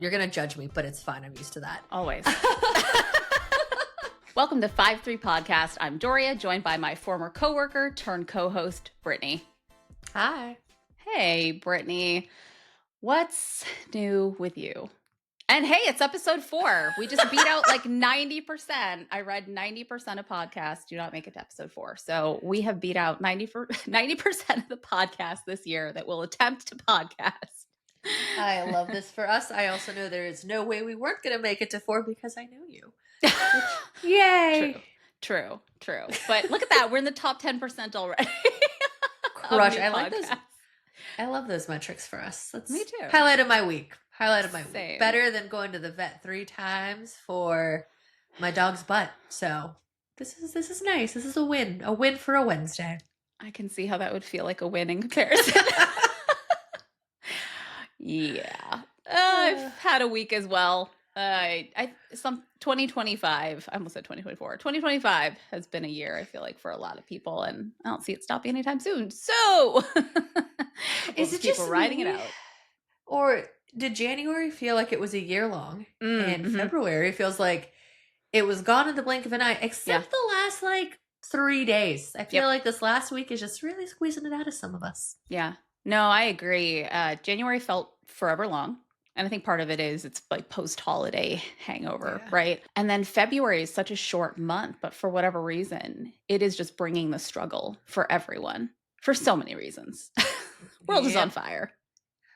You're going to judge me, but it's fine. I'm used to that. Always. Welcome to 5-3 Podcast. I'm Doria, joined by my former coworker turned co-host, Brittany. Hi. Hey, Brittany. What's new with you? And hey, it's episode 4. We just beat out like 90%. I read 90% of podcasts do not make it to episode 4. So we have beat out 90% of the podcasts this year that will attempt to podcast. I love this for us. I also know there is no way we weren't going to make it to 4 because I know you. Yay. True. But look at that. We're in the top 10% already. Crush. I like those. I love those metrics for us. That's Me too. Highlight of my week. Same. Better than going to the vet 3 times for my dog's butt. So this is nice. This is a win. A win for a Wednesday. I can see how that would feel like a win in comparison. Yeah. I've had a week as well. 2025, I almost said 2024. 2025 has been a year, I feel like, for a lot of people, and I don't see it stopping anytime soon. So is it just riding it out? Or did January feel like it was a year long? And February feels like it was gone in the blink of an eye, except the last 3 days. I feel like this last week is just really squeezing it out of some of us. Yeah. No, I agree. January felt forever long. And I think part of it is it's like post-holiday hangover, right? And then February is such a short month, but for whatever reason, it is just bringing the struggle for everyone for so many reasons. World is on fire.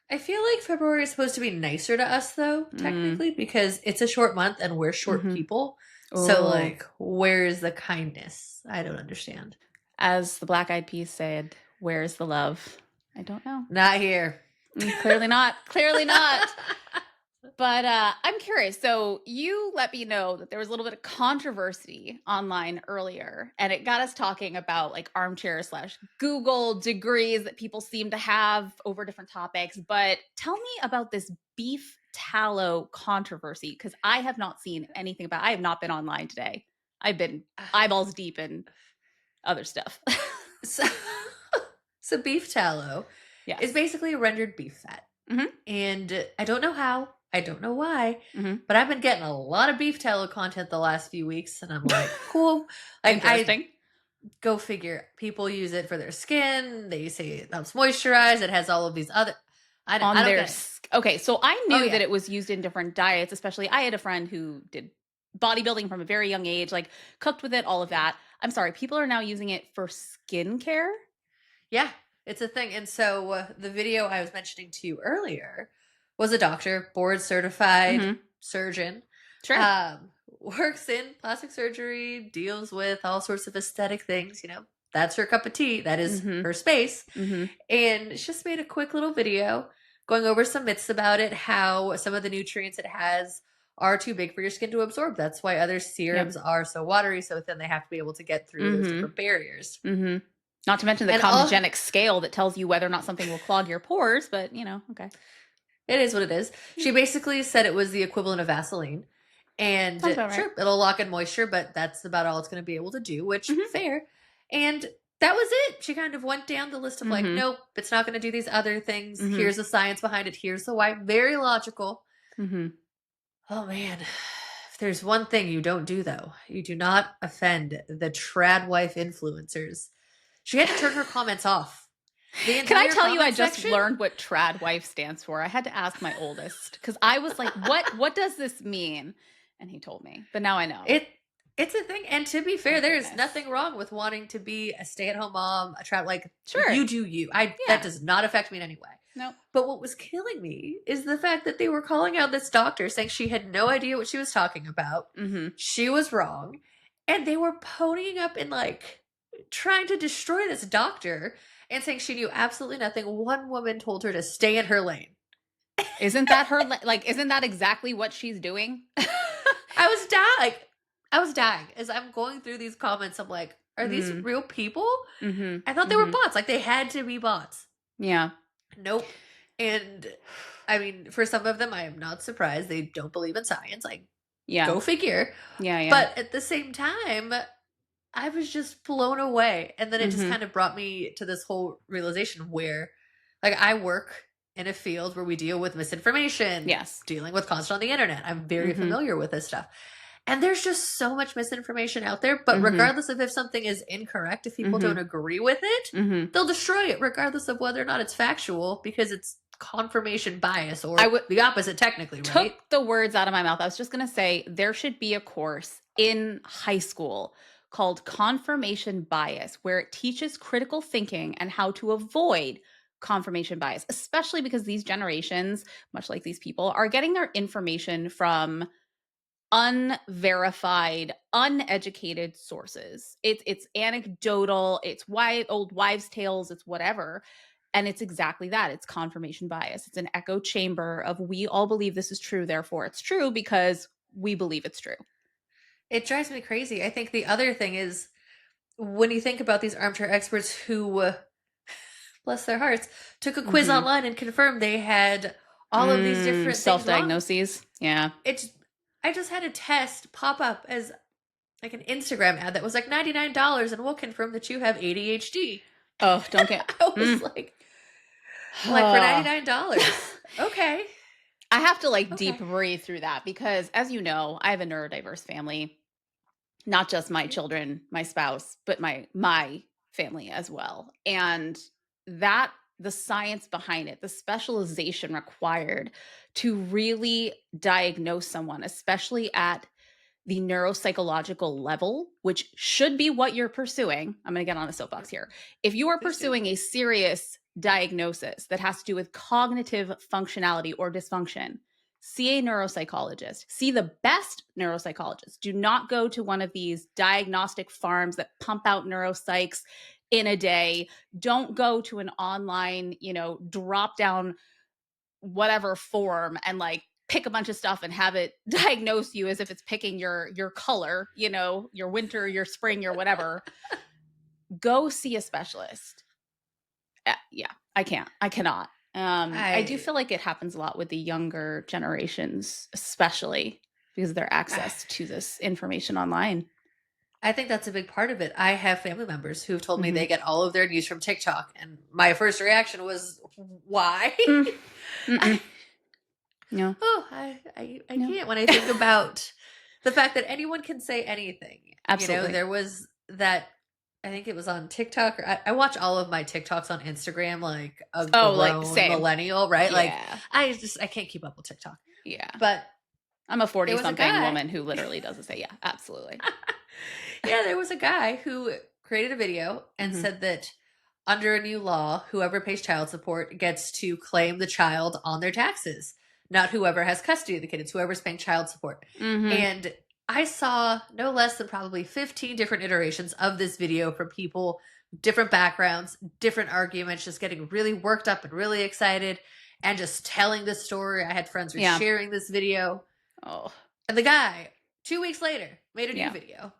I feel like February is supposed to be nicer to us, though, technically, because it's a short month and we're short people. Ooh. So, where's the kindness? I don't understand. As the Black Eyed Peas said, where's the love? I don't know. Not here. Clearly not. But I'm curious. So you let me know that there was a little bit of controversy online earlier, and it got us talking about armchair / Google degrees that people seem to have over different topics. But tell me about this beef tallow controversy, because I have not seen anything about it. I have not been online today. I've been eyeballs deep in other stuff. So beef tallow is basically rendered beef fat. Mm-hmm. And I don't know how. I don't know why, but I've been getting a lot of beef tallow content the last few weeks, and I'm like, cool. Interesting. Go figure. People use it for their skin. They say it helps moisturize. It has all of these other. Okay, so I knew that it was used in different diets. Especially, I had a friend who did bodybuilding from a very young age, cooked with it, all of that. I'm sorry, people are now using it for skincare. Yeah, it's a thing. And so the video I was mentioning to you earlier was a doctor, board certified surgeon, works in plastic surgery, deals with all sorts of aesthetic things. That's her cup of tea. That is her space. And she just made a quick little video going over some myths about it, how some of the nutrients it has are too big for your skin to absorb. That's why other serums are so watery, so thin they have to be able to get through those different barriers. Not to mention the comedogenic scale that tells you whether or not something will clog your pores, but okay. It is what it is. She basically said it was the equivalent of Vaseline. And sure, it'll lock in moisture, but that's about all it's going to be able to do, which fair. And that was it. She kind of went down the list of nope, it's not going to do these other things. Here's the science behind it. Here's the why. Very logical. Oh, man. If there's one thing you don't do, though, you do not offend the trad wife influencers. She had to turn her comments off. Can I tell you, I just learned what trad wife stands for. I had to ask my oldest because I was like, what does this mean? And he told me, but now I know. It's a thing. And to be fair, there is nothing wrong with wanting to be a stay-at-home mom, a trad, sure. You do you. That does not affect me in any way. No. But what was killing me is the fact that they were calling out this doctor saying she had no idea what she was talking about. She was wrong. And they were ponying up and trying to destroy this doctor and saying she knew absolutely nothing. One woman told her to stay in her lane. Isn't that her? Isn't that exactly what she's doing? I was dying as I'm going through these comments. I'm like, are these real people? I thought they were bots. They had to be bots. Yeah. Nope. And I mean, for some of them, I am not surprised. They don't believe in science. Go figure. Yeah. But at the same time, I was just blown away. And then it just kind of brought me to this whole realization where I work in a field where we deal with misinformation. Yes. Dealing with constant on the internet. I'm very familiar with this stuff. And there's just so much misinformation out there. But regardless of if something is incorrect, if people don't agree with it, they'll destroy it regardless of whether or not it's factual, because it's confirmation bias, or the opposite technically, right? Took the words out of my mouth. I was just going to say there should be a course in high school called confirmation bias, where it teaches critical thinking and how to avoid confirmation bias, especially because these generations, much like these people, are getting their information from unverified, uneducated sources. It's anecdotal, it's old wives' tales, it's whatever. And it's exactly that. It's confirmation bias. It's an echo chamber of, we all believe this is true, therefore it's true because we believe it's true. It drives me crazy. I think the other thing is, when you think about these armchair experts who, bless their hearts, took a quiz online and confirmed they had all of these different self-diagnoses. Yeah. I just had a test pop up as like an Instagram ad that was like $99 and will confirm that you have ADHD. Oh, don't get... I was like for $99. Okay. I have to deep breathe through that, because as you know, I have a neurodiverse family. Not just my children, my spouse, but my family as well. And that, the science behind it, the specialization required to really diagnose someone, especially at the neuropsychological level, which should be what you're pursuing. I'm going to get on a soapbox here. If you are pursuing a serious diagnosis that has to do with cognitive functionality or dysfunction, see a neuropsychologist. See the best neuropsychologist. Do not go to one of these diagnostic farms that pump out neuropsychs in a day. Don't go to an online, drop down whatever form and pick a bunch of stuff and have it diagnose you as if it's picking your color, your winter, your spring, your whatever. Go see a specialist. Yeah, I cannot. I do feel like it happens a lot with the younger generations, especially because of their access to this information online. I think that's a big part of it. I have family members who've told me they get all of their news from TikTok, and my first reaction was, why? No. Oh, I can't, when I think about the fact that anyone can say anything. Absolutely. There was that, I think it was on TikTok. I watch all of my TikToks on Instagram, like a grown millennial, right? Yeah. I can't keep up with TikTok. Yeah. But I'm a 40-something woman who literally doesn't say, yeah, absolutely. Yeah, there was a guy who created a video and said that under a new law, whoever pays child support gets to claim the child on their taxes, not whoever has custody of the kid. It's whoever's paying child support. And I saw no less than probably 15 different iterations of this video from people, different backgrounds, different arguments, just getting really worked up and really excited and just telling this story. I had friends who were sharing this video. Oh. And the guy, 2 weeks later, made a new video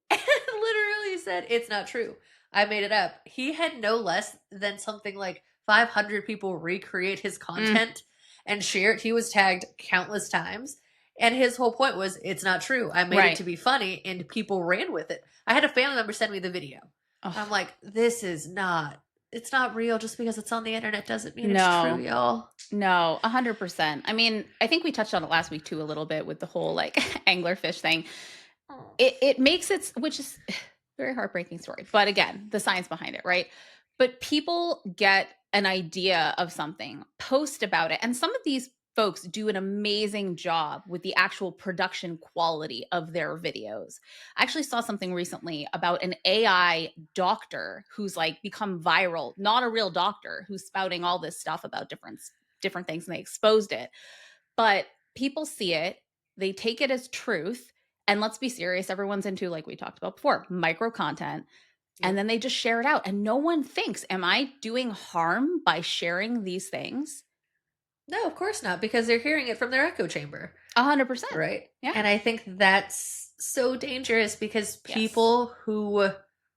and literally said, it's not true. I made it up. He had no less than something like 500 people recreate his content and share it. He was tagged countless times. And his whole point was, it's not true. I made it to be funny, and people ran with it. I had a family member send me the video. Oh. I'm like, it's not real. Just because it's on the internet doesn't mean it's true, y'all. No, 100%. I mean, I think we touched on it last week too, a little bit with the whole anglerfish thing. It makes it, which is a very heartbreaking story. But again, the science behind it, right? But people get an idea of something, post about it. And some of these folks do an amazing job with the actual production quality of their videos. I actually saw something recently about an AI doctor who's become viral, not a real doctor, who's spouting all this stuff about different things, and they exposed it. But people see it, they take it as truth. And let's be serious, everyone's into, like we talked about before, micro content. And then they just share it out. And no one thinks, am I doing harm by sharing these things? No, of course not, because they're hearing it from their echo chamber. 100%. Right? Yeah. And I think that's so dangerous, because people who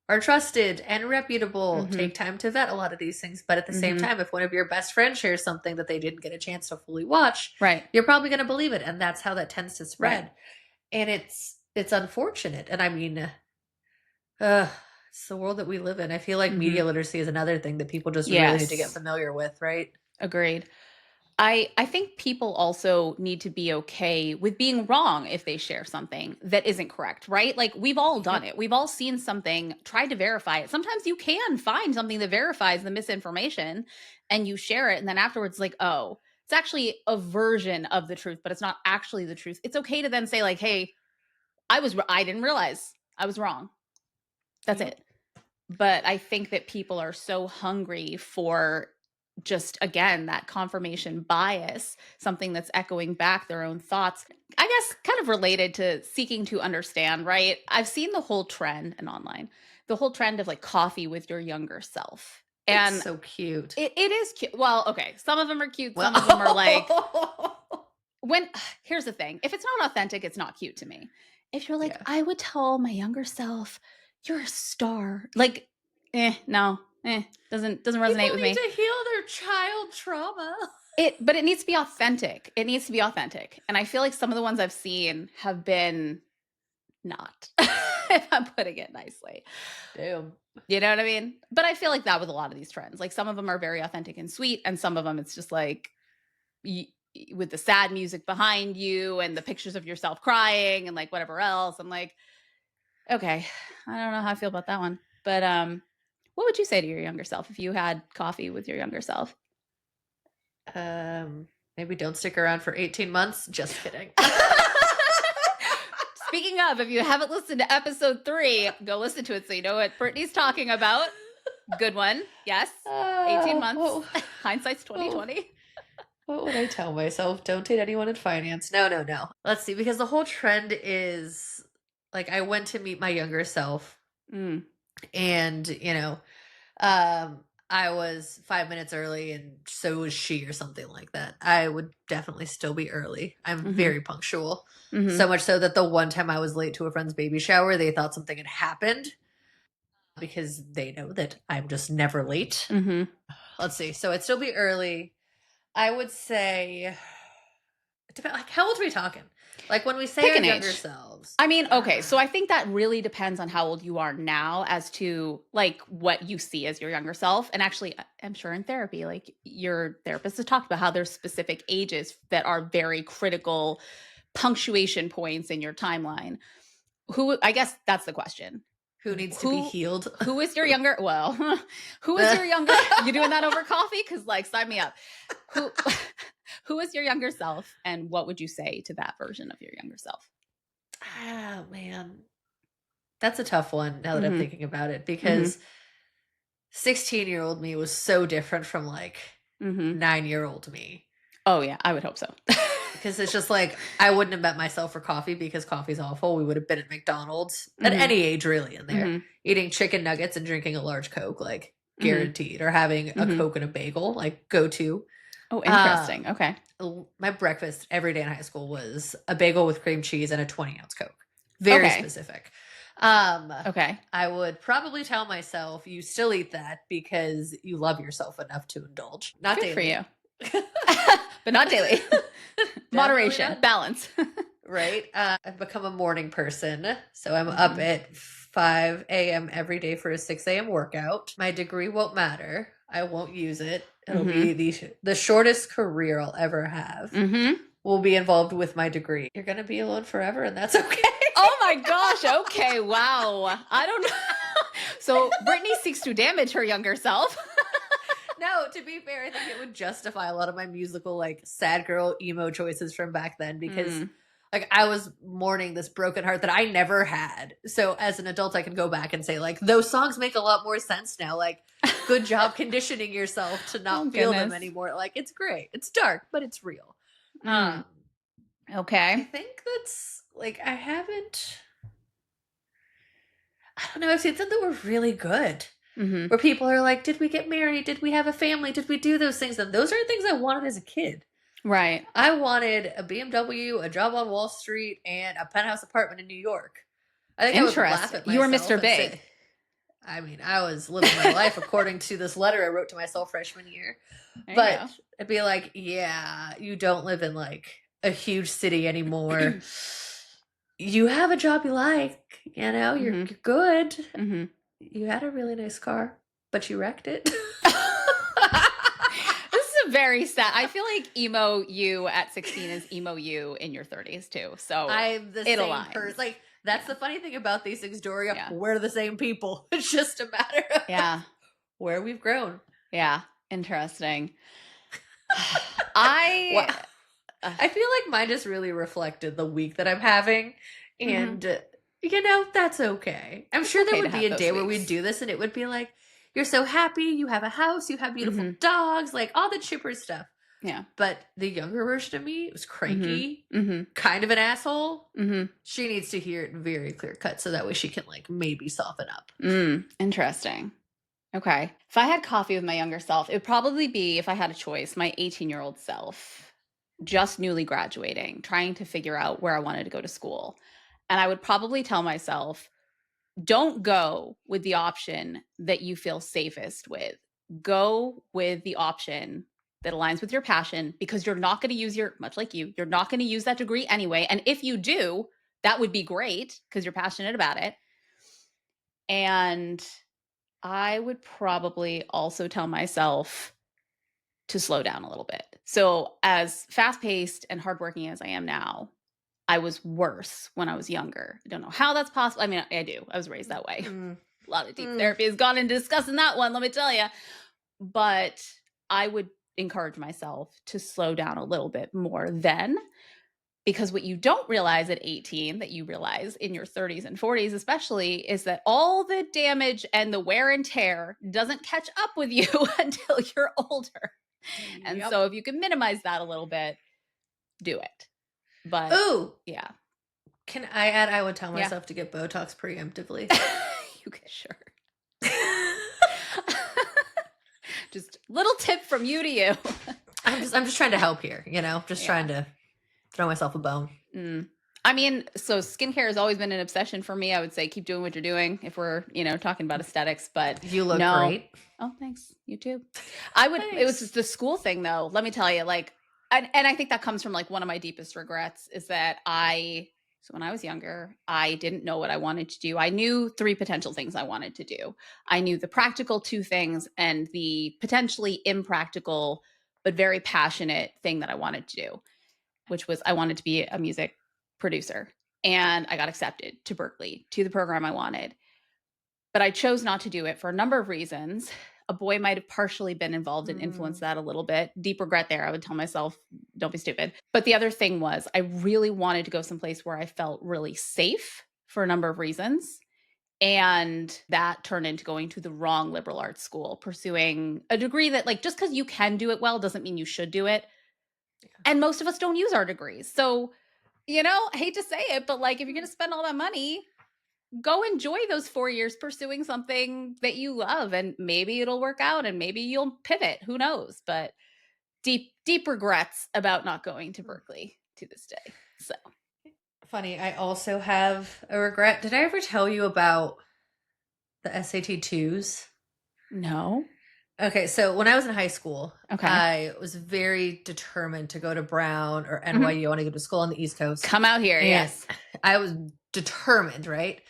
are trusted and reputable take time to vet a lot of these things. But at the same time, if one of your best friends shares something that they didn't get a chance to fully watch, you're probably going to believe it. And that's how that tends to spread. Right. And it's unfortunate. And I mean, it's the world that we live in. I feel like media literacy is another thing that people just really need to get familiar with, right? Agreed. I think people also need to be okay with being wrong if they share something that isn't correct, right? Like we've all done Yep. it. We've all seen something, tried to verify it. Sometimes you can find something that verifies the misinformation and you share it. And then afterwards, like, oh, it's actually a version of the truth, but it's not actually the truth. It's okay to then say, like, hey, I didn't realize I was wrong. That's Yep. it. But I think that people are so hungry for just, again, that confirmation bias, something that's echoing back their own thoughts. I guess kind of related to seeking to understand, right? I've seen the whole trend and online, the whole trend of like coffee with your younger self. It's And so cute. it is cute. Well, okay. Some of them are cute. Some of them are like, Well, when here's the thing, if it's not authentic, it's not cute to me. If you're like, yeah. I would tell my younger self, you're a star. Like, no, doesn't resonate People with need me. to heal their child trauma. But it needs to be authentic. It needs to be authentic. And I feel like some of the ones I've seen have been not, if I'm putting it nicely. Damn. You know what I mean? But I feel like that with a lot of these trends. Like some of them are very authentic and sweet, and some of them it's just like with the sad music behind you and the pictures of yourself crying and like whatever else. I'm like, okay, I don't know how I feel about that one. But what would you say to your younger self if you had coffee with your younger self? Maybe don't stick around for 18 months. Just kidding. Speaking of, if you haven't listened to episode 3, go listen to it so you know what Brittany's talking about. Good one. Yes. 18 months. Hindsight's 2020. What would I tell myself? Don't date anyone in finance. No, no, no. Let's see, because the whole trend is like I went to meet my younger self and, I was 5 minutes early and so was she or something like that. I would definitely still be early. I'm very punctual. So much so that the one time I was late to a friend's baby shower, they thought something had happened because they know that I'm just never late. Let's see. So I'd still be early. I would say, like, how old are we talking? Like when we say Pick our an younger age. selves. I mean, okay, so I think that really depends on how old you are now as to like what you see as your younger self. And actually, I'm sure in therapy, like your therapist has talked about how there's specific ages that are very critical punctuation points in your timeline. I guess that's the question. Who needs to be healed? Who is your younger? Well, who is your younger? You doing that over coffee? Because like, sign me up. Who is your younger self, and what would you say to that version of your younger self? Oh man, that's a tough one. Now that I'm thinking about it, because 16-year-old me was so different from like 9-year-old me. Oh yeah, I would hope so. Because it's just like I wouldn't have met myself for coffee because coffee's awful. We would have been at McDonald's at any age really in there, eating chicken nuggets and drinking a large Coke, like guaranteed, or having a Coke and a bagel, like go to. Oh, interesting. Okay. My breakfast every day in high school was a bagel with cream cheese and a 20-ounce Coke. Very specific. Okay. I would probably tell myself you still eat that because you love yourself enough to indulge. Not Good daily. For you. But not daily. Moderation, not. Balance. Right. I've become a morning person. So I'm up at 5 a.m. every day for a 6 a.m. workout. My degree won't matter. I won't use it. It'll be the shortest career I'll ever have. Will be involved with my degree. You're going to be alone forever, and that's okay. Oh my gosh. Okay. Wow. I don't know. So Brittany seeks to damage her younger self. No, to be fair, I think it would justify a lot of my musical, like, sad girl emo choices from back then because, like, I was mourning this broken heart that I never had. So as an adult, I can go back and say, like, those songs make a lot more sense now. Like, good job conditioning yourself to not feel them anymore. Like, it's great. It's dark, but it's real. Okay. I think that's, like, I don't know. I've seen some that were really good. Where people are like, did we get married? Did we have a family? Did we do those things? And those are things I wanted as a kid. Right. I wanted a BMW, a job on Wall Street, and a penthouse apartment in New York. I think I would laugh at myself. You were Mr. Big. I mean, I was living my life according to this letter I wrote to myself freshman year. But I'd be like, yeah, you don't live in like a huge city anymore. You have a job you like, you know, you're good. You had a really nice car, but you wrecked it. This is a very sad. I feel like emo you at 16 is emo you in your 30s too. So I'm the it same aligns. person. Like, that's the funny thing about these things, Doria. Yeah. We're the same people. It's just a matter of where we've grown. Yeah. Interesting. I feel like mine just really reflected the week that I'm having. And, that's okay. I'm sure there would be a day where we'd do this and it would be like, you're so happy, you have a house, you have beautiful dogs, like all the chipper stuff. Yeah. But the younger version of me was cranky, kind of an asshole. She needs to hear it very clear cut so that way she can like maybe soften up. Interesting. Okay. If I had coffee with my younger self, it would probably be, if I had a choice, my 18-year-old self, just newly graduating, trying to figure out where I wanted to go to school. And I would probably tell myself, don't go with the option that you feel safest with. Go with the option that aligns with your passion, because you're not going to use you're not going to use that degree anyway. And if you do, that would be great because you're passionate about it. And I would probably also tell myself to slow down a little bit. So as fast-paced and hardworking as I am now, I was worse when I was younger. I don't know how that's possible. I mean, I do. I was raised that way. A lot of deep therapy has gone into discussing that one, let me tell you. But I would encourage myself to slow down a little bit more then, because what you don't realize at 18 that you realize in your 30s and 40s especially is that all the damage and the wear and tear doesn't catch up with you until you're older. And so if you can minimize that a little bit, do it. But yeah. Can I add, I would tell myself to get Botox preemptively. You can, sure. Just little tip from you to you. I'm just trying to help here, trying to throw myself a bone. I mean, so skincare has always been an obsession for me. I would say keep doing what you're doing if we're, talking about aesthetics, but you look great. Oh, thanks. You too. It was just the school thing though. Let me tell you, and I think that comes from one of my deepest regrets is that so when I was younger, I didn't know what I wanted to do. I knew 3 potential things I wanted to do. I knew the practical 2 things and the potentially impractical, but very passionate thing that I wanted to do, which was I wanted to be a music producer. And I got accepted to Berklee, to the program I wanted. But I chose not to do it for a number of reasons. A boy might have partially been involved and influenced that a little bit. Deep regret there. I would tell myself, don't be stupid. But the other thing was I really wanted to go someplace where I felt really safe for a number of reasons. And that turned into going to the wrong liberal arts school, pursuing a degree that just because you can do it well doesn't mean you should do it. Yeah. And most of us don't use our degrees. So, I hate to say it, but if you're going to spend all that money, go enjoy those 4 years pursuing something that you love, and maybe it'll work out and maybe you'll pivot. Who knows? But deep regrets about not going to Berklee to this day. So funny. I also have a regret. Did I ever tell you about the SAT 2s? No. Okay, so when I was in high school, I was very determined to go to Brown or NYU. I want to go to school on the East Coast. Come out here, yes. I was determined, right?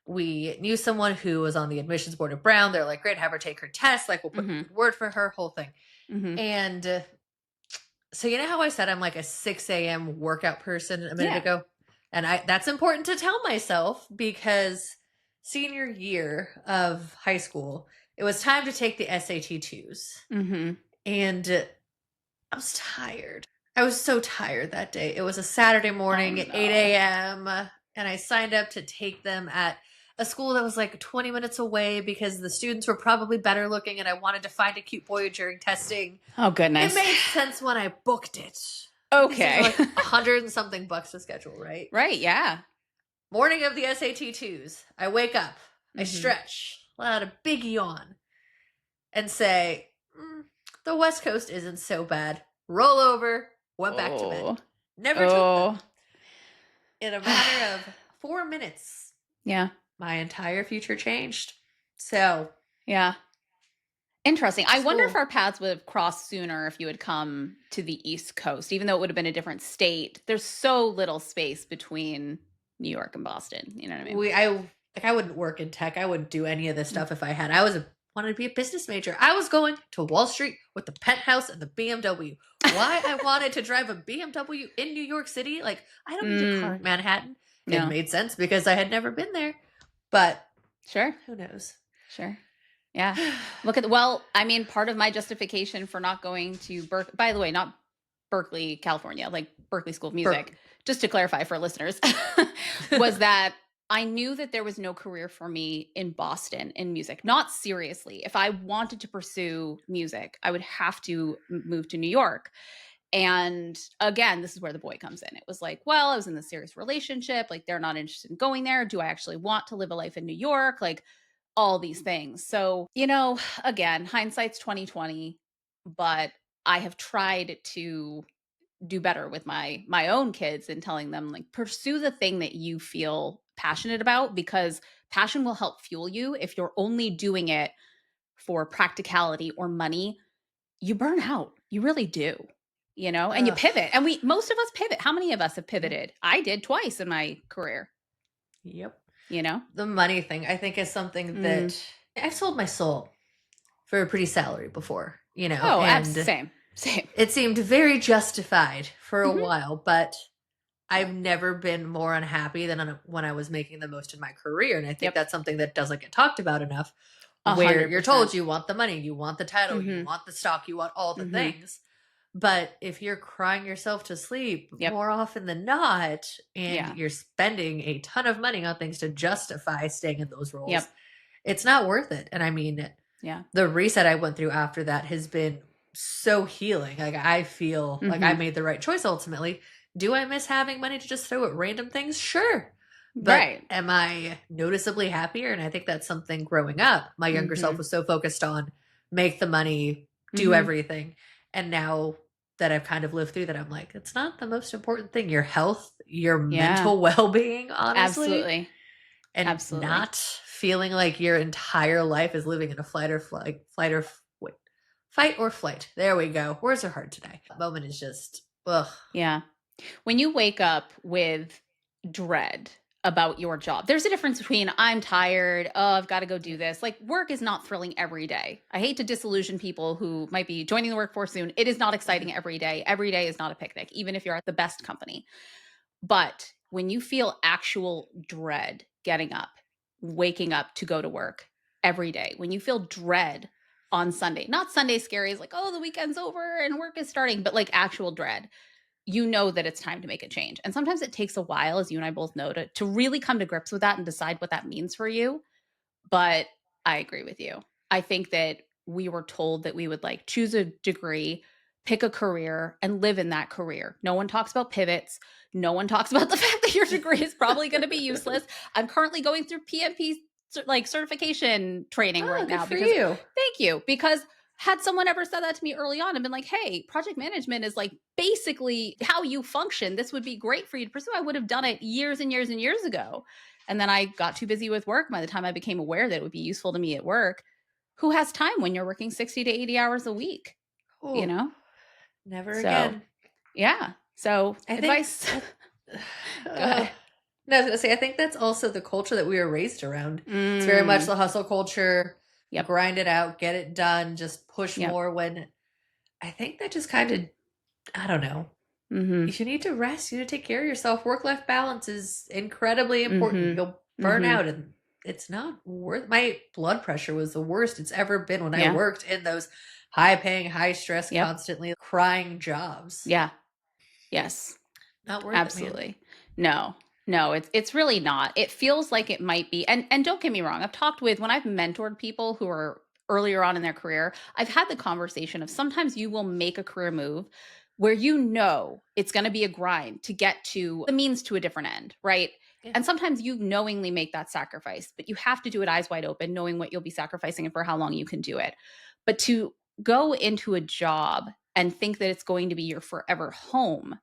We knew someone who was on the admissions board at Brown. They're like, great, have her take her test. We'll put a word for her, whole thing. And so you know how I said I'm a 6 a.m. workout person a minute ago? And that's important to tell myself because senior year of high school, it was time to take the SAT 2s. And I was tired. I was so tired that day. It was a Saturday morning at 8 a.m. And I signed up to take them at a school that was 20 minutes away because the students were probably better looking and I wanted to find a cute boy during testing. Oh, goodness. It made sense when I booked it. Okay. It was $100 and something to schedule, right? Right, yeah. Morning of the SAT 2s. I wake up. I stretch. Let out a big yawn. And say, the West Coast isn't so bad. Roll over. Went back to bed. Never took them. In a matter of 4 minutes. Yeah. My entire future changed. So. Yeah. Interesting. I wonder if our paths would have crossed sooner if you had come to the East Coast, even though it would have been a different state. There's so little space between New York and Boston. You know what I mean? I wouldn't work in tech. I wouldn't do any of this stuff if I had. I was a wanted to be a business major. I was going to Wall Street with the penthouse and the BMW. Why I wanted to drive a BMW in New York City? Like, I don't need a car in Manhattan. It made sense because I had never been there. But sure, who knows? Sure. Yeah. Well, I mean, part of my justification for not going to Berkeley, by the way, not Berkeley, California, like Berkeley School of Music, just to clarify for listeners, was that I knew that there was no career for me in Boston in music. Not seriously. If I wanted to pursue music, I would have to move to New York. And again, this is where the boy comes in. It was like, well, I was in this serious relationship. Like, they're not interested in going there. Do I actually want to live a life in New York? Like, all these things. So, again, hindsight's 2020, but I have tried to do better with my own kids and telling them, like, pursue the thing that you feel passionate about, because passion will help fuel you. If you're only doing it for practicality or money, you burn out. You really do. And you pivot. And most of us pivot. How many of us have pivoted? Yep. I did twice in my career. Yep. The money thing, I think, is something that I've sold my soul for a pretty salary before, Oh, and same. It seemed very justified for a while, but I've never been more unhappy than when I was making the most in my career. And I think that's something that doesn't get talked about enough, 100%. Where you're told you want the money, you want the title, you want the stock, you want all the things. But if you're crying yourself to sleep more often than not, and you're spending a ton of money on things to justify staying in those roles, it's not worth it. And I mean, the reset I went through after that has been so healing. Like, I feel like I made the right choice ultimately. Do I miss having money to just throw at random things? Sure. But am I noticeably happier? And I think that's something growing up. My younger self was so focused on make the money, do everything. And now that I've kind of lived through that, I'm like, it's not the most important thing. Your health, your mental well-being, honestly. Absolutely. And not feeling like your entire life is living in a fight or flight. There we go. Words are hard today. That moment is just, ugh. Yeah. When you wake up with dread about your job, there's a difference between I'm tired, I've got to go do this. Like, work is not thrilling every day. I hate to disillusion people who might be joining the workforce soon. It is not exciting every day. Every day is not a picnic, even if you're at the best company. But when you feel actual dread getting up, waking up to go to work every day, when you feel dread on Sunday, not Sunday scaries like, oh, the weekend's over and work is starting, but like actual dread, you know that it's time to make a change. And sometimes it takes a while, as you and I both know, to really come to grips with that and decide what that means for you. But I agree with you. I think that we were told that we would like choose a degree, pick a career, and live in that career. No one talks about pivots. No one talks about the fact that your degree is probably going to be useless. I'm currently going through PMP like certification training right now. Good for you. Thank you. Because had someone ever said that to me early on and been like, hey, project management is like basically how you function, this would be great for you to pursue, I would have done it years and years and years ago. And then I got too busy with work by the time I became aware that it would be useful to me at work. Who has time when you're working 60 to 80 hours a week? Ooh, never again. Yeah. So advice. Go ahead. No, I was going to say, I think that's also the culture that we were raised around. It's very much the hustle culture. Grind it out, get it done, just push more, when I think that just kind of, I don't know. You need to rest. You need to take care of yourself. Work-life balance is incredibly important. You'll burn out, and it's not worth. My blood pressure was the worst it's ever been when I worked in those high-paying, high-stress, constantly crying jobs. Yeah. Yes. Not worth Absolutely. It, man. No, it's really not. It feels like it might be. And don't get me wrong. I've talked with, when I've mentored people who are earlier on in their career, I've had the conversation of sometimes you will make a career move where it's going to be a grind to get to the means to a different end, right? Yeah. And sometimes you knowingly make that sacrifice, but you have to do it eyes wide open, knowing what you'll be sacrificing and for how long you can do it. But to go into a job and think that it's going to be your forever home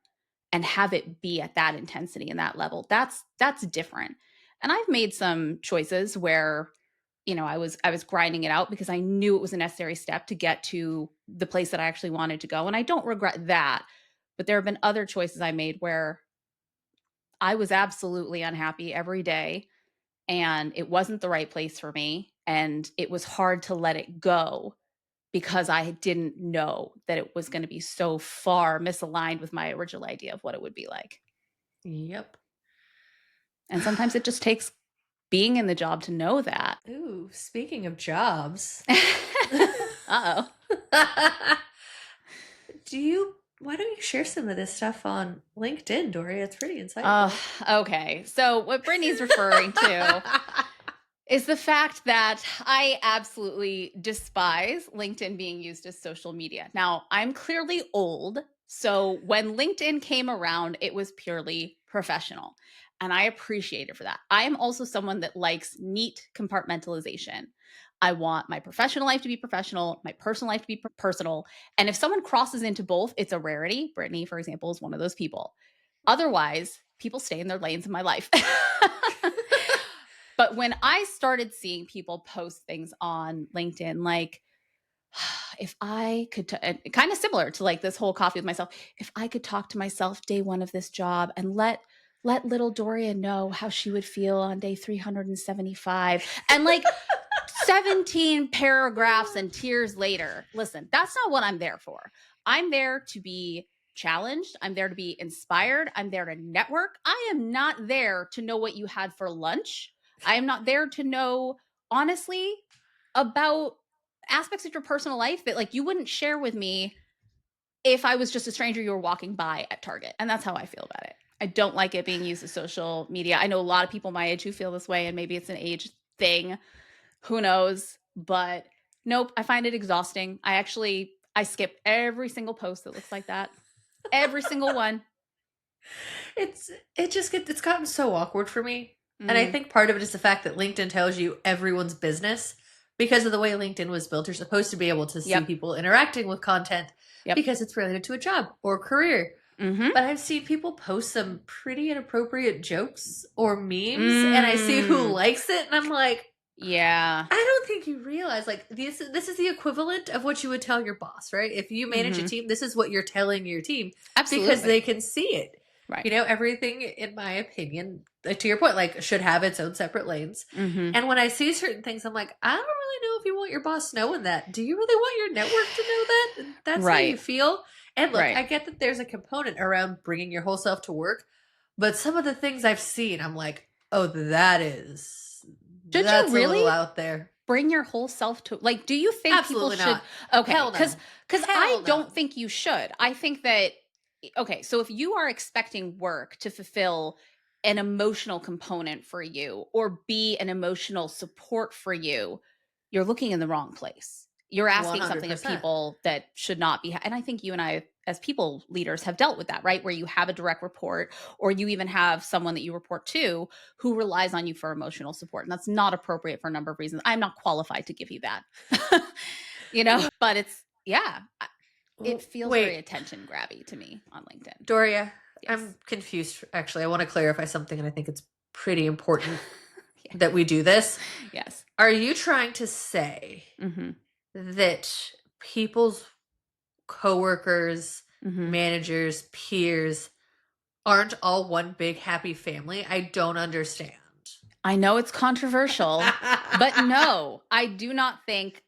and have it be at that intensity and that level, that's different. And I've made some choices where, I was grinding it out because I knew it was a necessary step to get to the place that I actually wanted to go. And I don't regret that. But there have been other choices I made where I was absolutely unhappy every day and it wasn't the right place for me. And it was hard to let it go because I didn't know that it was going to be so far misaligned with my original idea of what it would be like. Yep. And sometimes it just takes being in the job to know that. Ooh, speaking of jobs. Uh-oh. Why don't you share some of this stuff on LinkedIn, Doria? It's pretty insightful. Okay. So what Brittany's referring to is the fact that I absolutely despise LinkedIn being used as social media. Now, I'm clearly old. So when LinkedIn came around, it was purely professional. And I appreciate it for that. I am also someone that likes neat compartmentalization. I want my professional life to be professional, my personal life to be personal. And if someone crosses into both, it's a rarity. Brittany, for example, is one of those people. Otherwise, people stay in their lanes in my life. But when I started seeing people post things on LinkedIn, like, if I could, kind of similar to like this whole coffee with myself, if I could talk to myself day one of this job and let little Doria know how she would feel on day 375, and like 17 paragraphs and tears later. Listen, that's not what I'm there for. I'm there to be challenged. I'm there to be inspired. I'm there to network. I am not there to know what you had for lunch. I am not there to know, honestly, about aspects of your personal life that like you wouldn't share with me if I was just a stranger you were walking by at Target. And that's how I feel about it. I don't like it being used as social media. I know a lot of people my age who feel this way, and maybe it's an age thing. Who knows? But nope, I find it exhausting. I skip every single post that looks like that. Every single one. It's gotten so awkward for me. And I think part of it is the fact that LinkedIn tells you everyone's business because of the way LinkedIn was built. You're supposed to be able to see people interacting with content because it's related to a job or career. But I've seen people post some pretty inappropriate jokes or memes, and I see who likes it, and I'm like, yeah, I don't think you realize, like, this is the equivalent of what you would tell your boss, right? If you manage a team, this is what you're telling your team. absolutely, because they can see it. Right. You know, everything, in my opinion, to your point, like, should have its own separate lanes. And when I see certain things, I'm like, I don't really know if you want your boss knowing that. Do you really want your network to know that? That's how you feel? And look, I get that there's a component around bringing your whole self to work, but some of the things I've seen, I'm like, oh, that's you really a little out there. Bring your whole self to, like, do you think Absolutely people not. should? Okay, Hell no. because I don't no. think you should. I think that, okay, so if you are expecting work to fulfill an emotional component for you or be an emotional support for you, you're looking in the wrong place. You're asking something of 100%. people that should not be. And I think you and I, as people leaders, have dealt with that, right? Where you have a direct report, or you even have someone that you report to who relies on you for emotional support. And that's not appropriate for a number of reasons. I'm not qualified to give you that, but it's, it feels very attention grabby to me on LinkedIn. Doria, I'm confused. Actually, I want to clarify something, and I think it's pretty important that we do this. Yes. Are you trying to say that people's coworkers, managers, peers aren't all one big happy family? I don't understand. I know it's controversial, but no, I do not think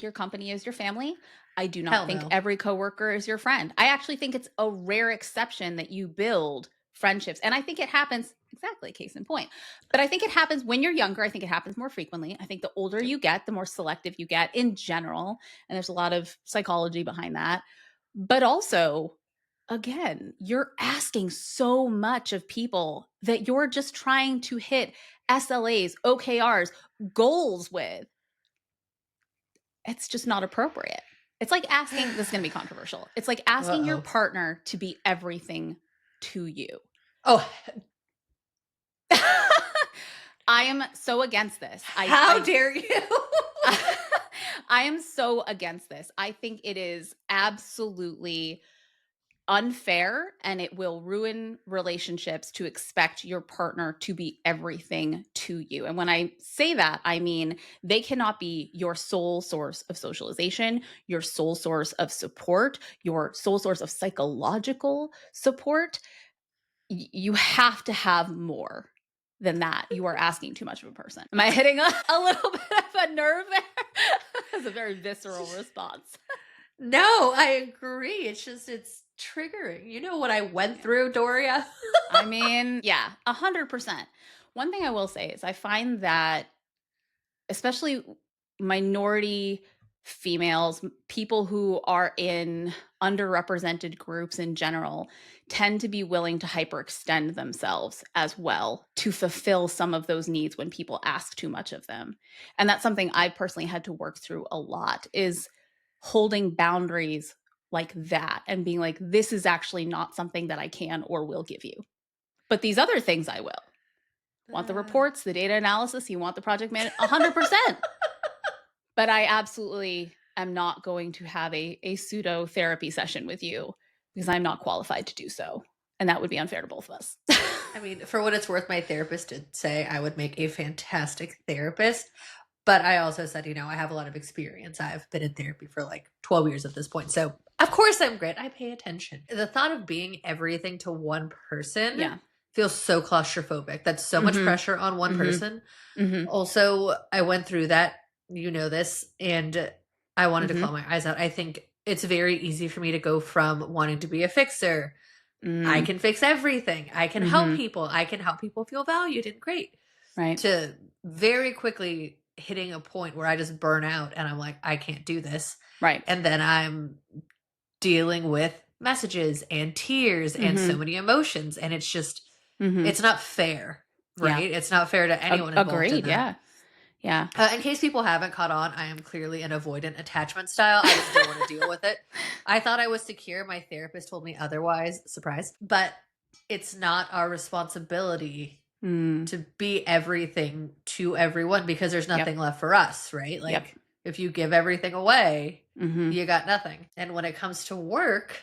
your company is your family. I do not think every coworker is your friend. I actually think it's a rare exception that you build friendships. And I think it happens, exactly, case in point. But I think it happens when you're younger. I think it happens more frequently. I think the older you get, the more selective you get in general. And there's a lot of psychology behind that. But also, again, you're asking so much of people that you're just trying to hit SLAs, OKRs, goals with. It's just not appropriate. It's like asking, this is going to be controversial. It's like asking your partner to be everything to you. Oh, I am so against this. How dare you? I am so against this. I think it is absolutely unfair, and it will ruin relationships to expect your partner to be everything to you. And when I say that, I mean they cannot be your sole source of socialization, your sole source of support, your sole source of psychological support. You have to have more then that, you are asking too much of a person. Am I hitting a little bit of a nerve there? That's a very visceral response. No, I agree. It's triggering. You know what I went through, Doria? I mean, yeah, 100%. One thing I will say is I find that especially minority females, people who are in underrepresented groups in general, tend to be willing to hyperextend themselves as well to fulfill some of those needs when people ask too much of them. And that's something I personally had to work through a lot, is holding boundaries like that and being like, this is actually not something that I can or will give you. But these other things I will. Want the reports, the data analysis, you want the project management, 100%. But I absolutely am not going to have a pseudo therapy session with you because I'm not qualified to do so. And that would be unfair to both of us. I mean, for what it's worth, my therapist did say I would make a fantastic therapist. But I also said, I have a lot of experience. I've been in therapy for like 12 years at this point. So, of course, I'm great. I pay attention. The thought of being everything to one person feels so claustrophobic. That's so much pressure on one person. Also, I went through that. You know this. And I wanted to claw my eyes out. I think it's very easy for me to go from wanting to be a fixer. I can fix everything. I can help people. I can help people feel valued and great. Right. To very quickly hitting a point where I just burn out and I'm like, I can't do this. Right. And then I'm dealing with messages and tears and so many emotions. And it's just, it's not fair, right? Yeah. It's not fair to anyone involved. Agreed, in that. Yeah. In case people haven't caught on, I am clearly an avoidant attachment style. I just don't want to deal with it. I thought I was secure. My therapist told me otherwise. Surprise. But it's not our responsibility to be everything to everyone because there's nothing left for us, right? Like if you give everything away, you got nothing. And when it comes to work,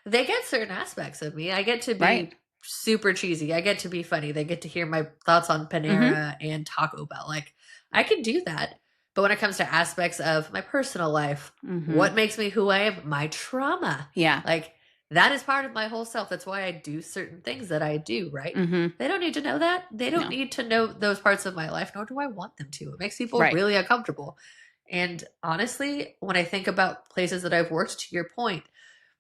they get certain aspects of me. I get to be super cheesy. I get to be funny. They get to hear my thoughts on Panera and Taco Bell. Like I can do that. But when it comes to aspects of my personal life, what makes me who I am, my trauma. Yeah. Like that is part of my whole self. That's why I do certain things that I do, right? They don't need to know that. They don't need to know those parts of my life, nor do I want them to. It makes people really uncomfortable. And honestly, when I think about places that I've worked, to your point,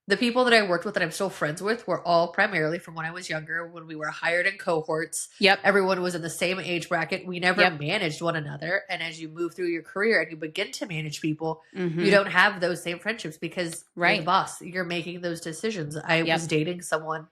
the people that I worked with that I'm still friends with were all primarily from when I was younger, when we were hired in cohorts. Yep. Everyone was in the same age bracket. We never managed one another. And as you move through your career and you begin to manage people, you don't have those same friendships because you're the boss. You're making those decisions. I was dating someone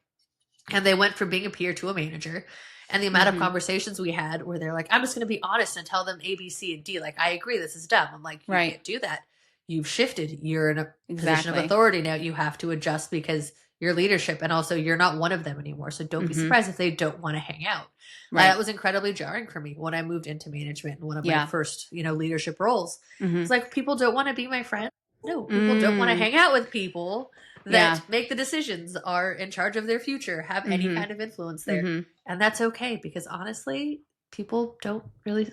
and they went from being a peer to a manager. And the amount of conversations we had where they're like, I'm just going to be honest and tell them A, B, C, and D. Like, I agree, this is dumb. I'm like, you can't do that. You've shifted. You're in a position of authority now. You have to adjust because you're leadership. And also you're not one of them anymore. So don't be surprised if they don't want to hang out. That was incredibly jarring for me when I moved into management and one of my first, leadership roles. It's like, people don't want to be my friend. No, people don't want to hang out with people that make the decisions, are in charge of their future, have any kind of influence there. And that's okay because honestly, people don't really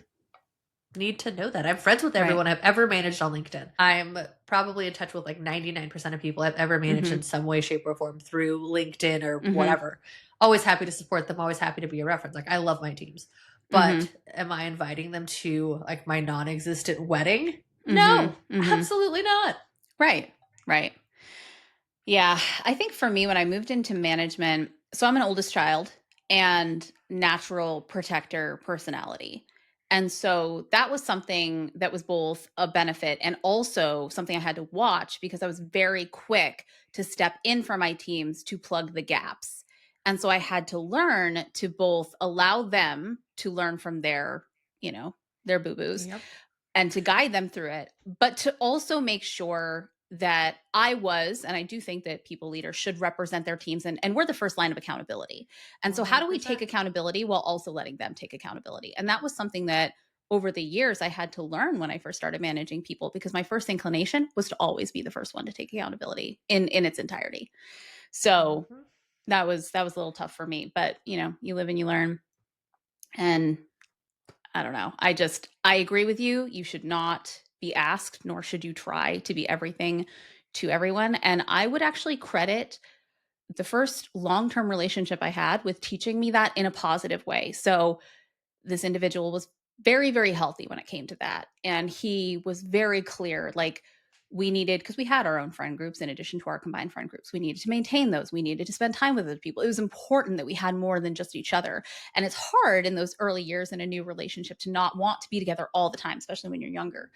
need to know that. I'm friends with everyone I've ever managed on LinkedIn. I'm probably in touch with like 99% of people I've ever managed in some way, shape, or form through LinkedIn or whatever. Always happy to support them. Always happy to be a reference. Like I love my teams. But am I inviting them to like my non-existent wedding? No, absolutely not. Right. Yeah. I think for me, when I moved into management, so I'm an oldest child and natural protector personality. And so that was something that was both a benefit and also something I had to watch because I was very quick to step in for my teams to plug the gaps. And so I had to learn to both allow them to learn from their boo-boos and to guide them through it, but to also make sure that I was, and I do think that people leaders should represent their teams and we're the first line of accountability. And so how do we take accountability while also letting them take accountability? And that was something that over the years I had to learn when I first started managing people because my first inclination was to always be the first one to take accountability in its entirety. So that was a little tough for me, but you live and you learn. And I don't know. I agree with you. You should not be asked, nor should you try to be everything to everyone. And I would actually credit the first long-term relationship I had with teaching me that in a positive way. So this individual was very, very healthy when it came to that. And he was very clear, like, we needed, because we had our own friend groups in addition to our combined friend groups, we needed to maintain those. We needed to spend time with those people. It was important that we had more than just each other. And it's hard in those early years in a new relationship to not want to be together all the time, especially when you're younger.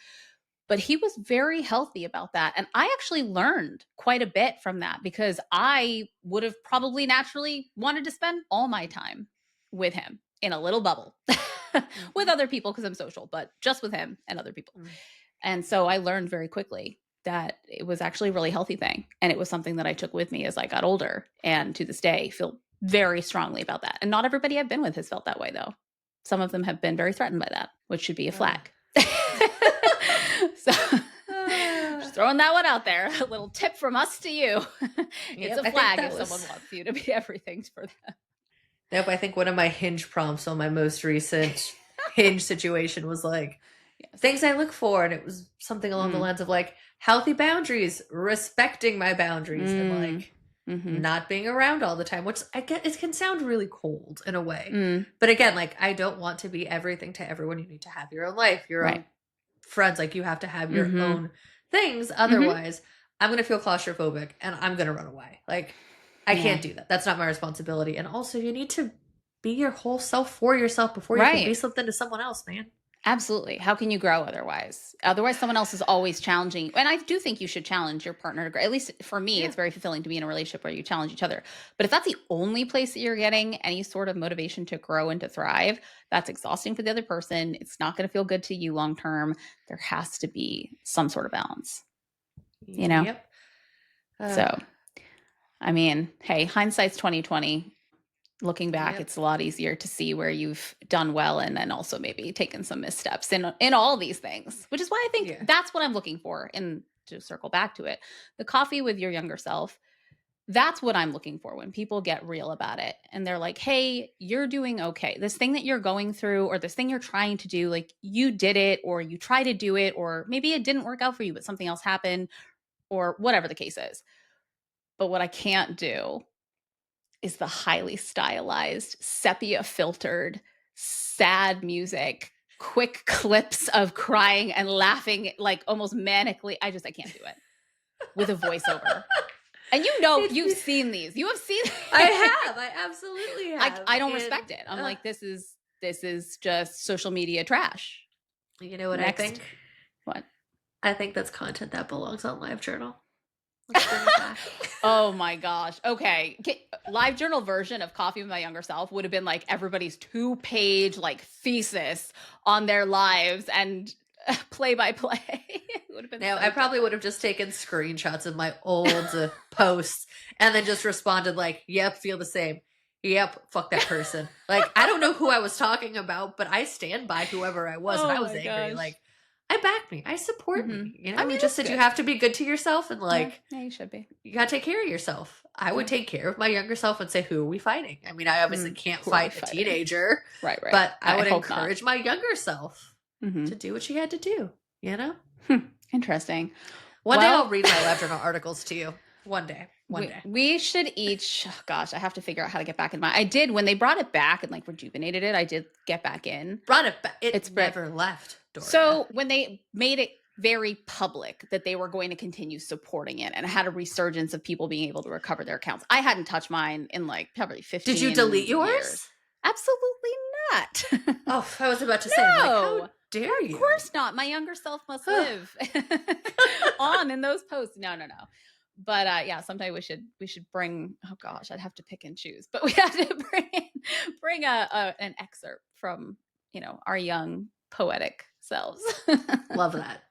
But he was very healthy about that. And I actually learned quite a bit from that, because I would have probably naturally wanted to spend all my time with him in a little bubble with other people, because I'm social, but just with him and other people. And so I learned very quickly that it was actually a really healthy thing. And it was something that I took with me as I got older, and to this day feel very strongly about that. And not everybody I've been with has felt that way, though. Some of them have been very threatened by that, which should be a flag. So just throwing that one out there. A little tip from us to you. It's a flag if someone wants you to be everything for them. Nope, I think one of my Hinge prompts on my most recent Hinge situation was like, things I look for, and it was something along the lines of like healthy boundaries, respecting my boundaries, and like not being around all the time, which I get, it can sound really cold in a way. But again, like, I don't want to be everything to everyone. You need to have your own life, your own friends. Like, you have to have your own things. Otherwise, I'm going to feel claustrophobic and I'm going to run away. Like, I can't do that. That's not my responsibility. And also, you need to be your whole self for yourself before you can be something to someone else, man. Absolutely. How can you grow otherwise? Otherwise, someone else is always challenging. And I do think you should challenge your partner to grow. At least for me, it's very fulfilling to be in a relationship where you challenge each other. But if that's the only place that you're getting any sort of motivation to grow and to thrive, that's exhausting for the other person. It's not going to feel good to you long term. There has to be some sort of balance, you know? So, I mean, hey, hindsight's 2020. Looking back, it's a lot easier to see where you've done well, and then also maybe taken some missteps in all these things, which is why I think that's what I'm looking for. And to circle back to it, the coffee with your younger self, that's what I'm looking for when people get real about it. And they're like, hey, you're doing okay. This thing that you're going through, or this thing you're trying to do, like, you did it, or you try to do it, or maybe it didn't work out for you, but something else happened, or whatever the case is. But what I can't do is the highly stylized, sepia filtered, sad music, quick clips of crying and laughing, like almost manically. I can't do it with a voiceover. And you've seen these. You have seen these. I have. I absolutely have. I don't respect it. I'm like, this is just social media trash. You know what I think? What? I think that's content that belongs on LiveJournal. Oh my gosh. Okay. LiveJournal version of Coffee with My Younger Self would have been like everybody's 2-page like thesis on their lives and play by play. Would have been I probably would have just taken screenshots of my old posts and then just responded like, yep, feel the same. Yep, fuck that person. Like, I don't know who I was talking about, but I stand by whoever I was, and I was angry. Gosh. Like, I back me. I support me. You know, I mean, just said you have to be good to yourself, and like, yeah, you should be. You gotta take care of yourself. I would take care of my younger self and say, who are we fighting? I mean, I obviously can't fight a teenager, right? But I would encourage my younger self to do what she had to do. You know, interesting. One day I'll read my LiveJournal articles to you. One day. We should each, gosh, I have to figure out how to get back in I did, when they brought it back and like rejuvenated it, I did get back in. Brought it back. It's never left, Doria. So when they made it very public that they were going to continue supporting it, and it had a resurgence of people being able to recover their accounts. I hadn't touched mine in like probably 15 years. Did you delete yours? Years. Absolutely not. Oh, I was about to say, like, how dare you? Of course not. My younger self must live on in those posts. No. But yeah, sometime we should bring. Oh gosh, I'd have to pick and choose. But we have to bring an excerpt from our young poetic selves. Love that.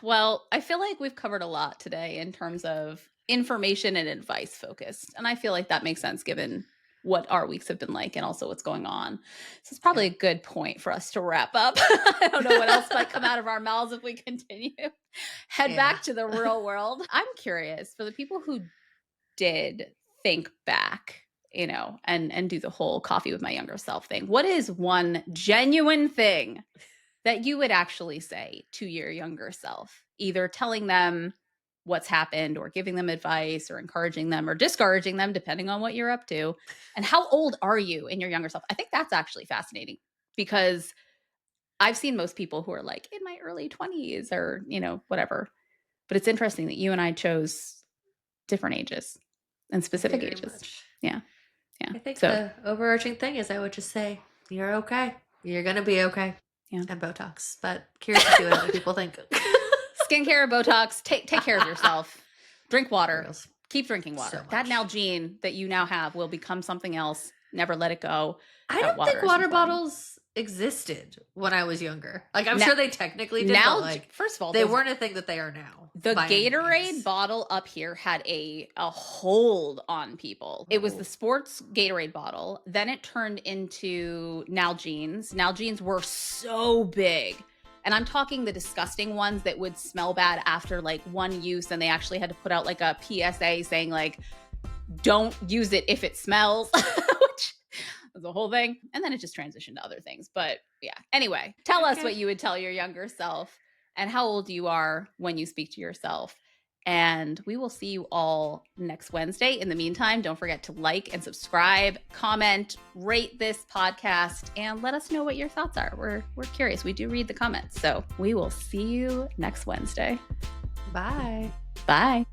Well, I feel like we've covered a lot today in terms of information and advice focused, and I feel like that makes sense given what our weeks have been like and also what's going on. So it's probably a good point for us to wrap up. I don't know what else might come out of our mouths if we continue. Head back to the real world. I'm curious, for the people who did think back, and do the whole Coffee with My Younger Self thing, what is one genuine thing that you would actually say to your younger self? Either telling them what's happened or giving them advice or encouraging them or discouraging them, depending on what you're up to. And how old are you in your younger self? I think that's actually fascinating because I've seen most people who are like in my early 20s or, whatever. But it's interesting that you and I chose different ages and specific Very ages. much. Yeah. I think the overarching thing is I would just say, you're okay. You're going to be okay. Yeah. And Botox. But curious to see what other people think. Skincare, Botox, take care of yourself. Drink water. Reals. Keep drinking water. So that Nalgene that you now have will become something else. Never let it go. I don't think water bottles existed when I was younger. Like, I'm sure they technically did, but like, first of all, they weren't a thing that they are now. The Gatorade bottle up here had a hold on people. It was the sports Gatorade bottle. Then it turned into Nalgene's. Nalgene's were so big. And I'm talking the disgusting ones that would smell bad after like one use. And they actually had to put out like a PSA saying like, don't use it if it smells, which was the whole thing. And then it just transitioned to other things. But yeah, anyway, tell us what you would tell your younger self and how old you are when you speak to yourself. And we will see you all next Wednesday. In the meantime, don't forget to like and subscribe, comment, rate this podcast, and let us know what your thoughts are. We're curious. We do read the comments. So we will see you next Wednesday. Bye. Bye.